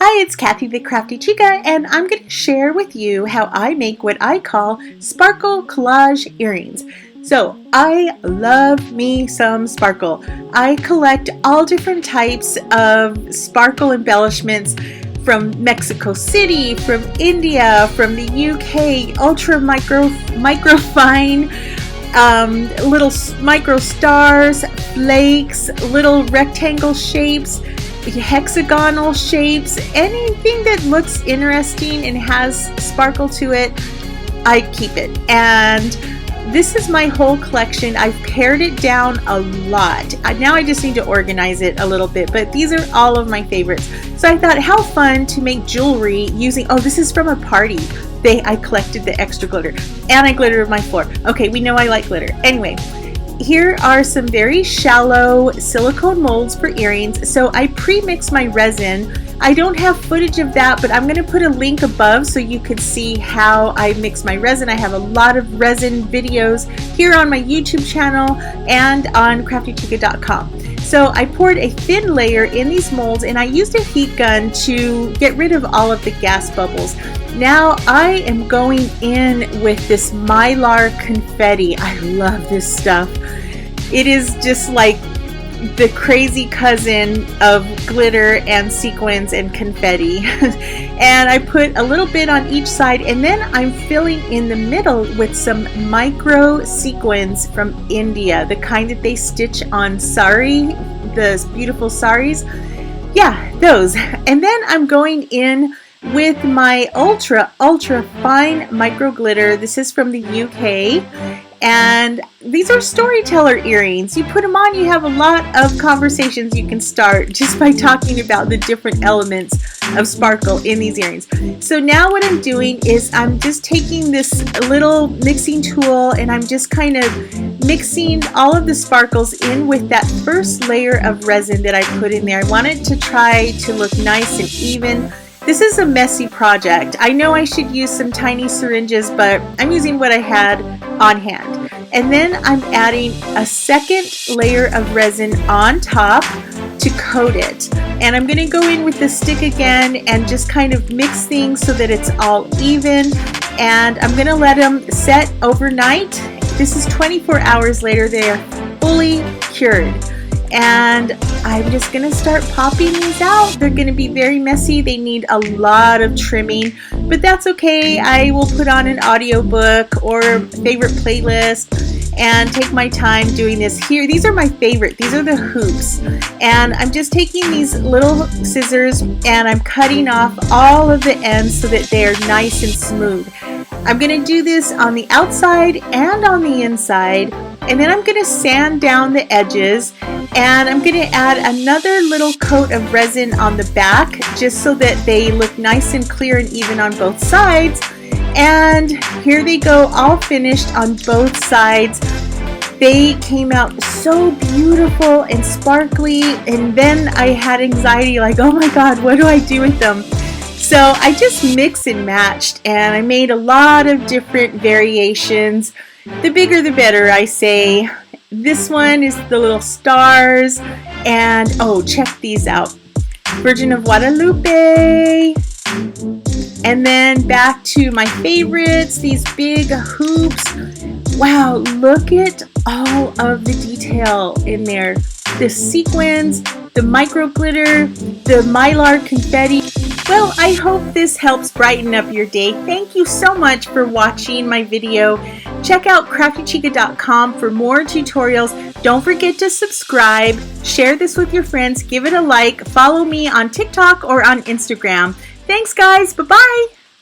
Hi, it's Kathy the Crafty Chica, and I'm going to share with you how I make what I call sparkle collage earrings. So I love me some sparkle. I collect all different types of sparkle embellishments from Mexico City, from India, from the UK, ultra micro fine, little micro stars, flakes, little rectangle shapes, hexagonal shapes, anything that looks interesting and has sparkle to it, I keep it. And this is my whole collection. I've pared it down a lot. Now I just need to organize it a little bit, but these are all of my favorites. So I thought, how fun to make jewelry using, oh, this is from a party. I collected the extra glitter, and I glittered my floor. Okay, we know I like glitter. Anyway, here are some very shallow silicone molds for earrings. So I pre-mix my resin. I don't have footage of that, but I'm going to put a link above so you can see how I mix my resin. I have a lot of resin videos here on my YouTube channel and on craftychica.com. So I poured a thin layer in these molds, and I used a heat gun to get rid of all of the gas bubbles. Now I am going in with this Mylar Confetti. I love this stuff. It is just like the crazy cousin of glitter and sequins and confetti. And I put a little bit on each side, and then I'm filling in the middle with some micro sequins from India, the kind that they stitch on sari, the beautiful saris. Yeah, those. And then I'm going in with my ultra fine micro glitter. This is from the UK, and these are storyteller earrings. You put them on, you have a lot of conversations you can start just by talking about the different elements of sparkle in these earrings. So now what I'm doing is I'm just taking this little mixing tool, and I'm just kind of mixing all of the sparkles in with that first layer of resin that I put in there. I want it to try to look nice and even. This is a messy project. I know I should use some tiny syringes, but I'm using what I had on hand. And then I'm adding a second layer of resin on top to coat it. And I'm gonna go in with the stick again and just kind of mix things so that it's all even. And I'm gonna let them set overnight. This is 24 hours later. They are fully cured. And I'm just going to start popping these out. They're going to be very messy. They need a lot of trimming, but that's okay. I will put on an audiobook or favorite playlist and take my time doing this here. These are my favorite. These are the hoops. And I'm just taking these little scissors and I'm cutting off all of the ends so that they are nice and smooth. I'm going to do this on the outside and on the inside. And then I'm going to sand down the edges, and I'm going to add another little coat of resin on the back just so that they look nice and clear and even on both sides. And here they go, all finished on both sides. They came out so beautiful and sparkly, and then I had anxiety like, oh my god, what do I do with them? So I just mix and matched, and I made a lot of different variations. The bigger the better, I say. This one is the little stars, and oh, check these out. Virgin of Guadalupe. And then back to my favorites, these big hoops. Wow, look at all of the detail in there. The sequins, the micro glitter, the Mylar Confetti. Well, I hope this helps brighten up your day. Thank you so much for watching my video. Check out craftychica.com for more tutorials. Don't forget to subscribe, share this with your friends, give it a like, follow me on TikTok or on Instagram. Thanks guys, bye-bye!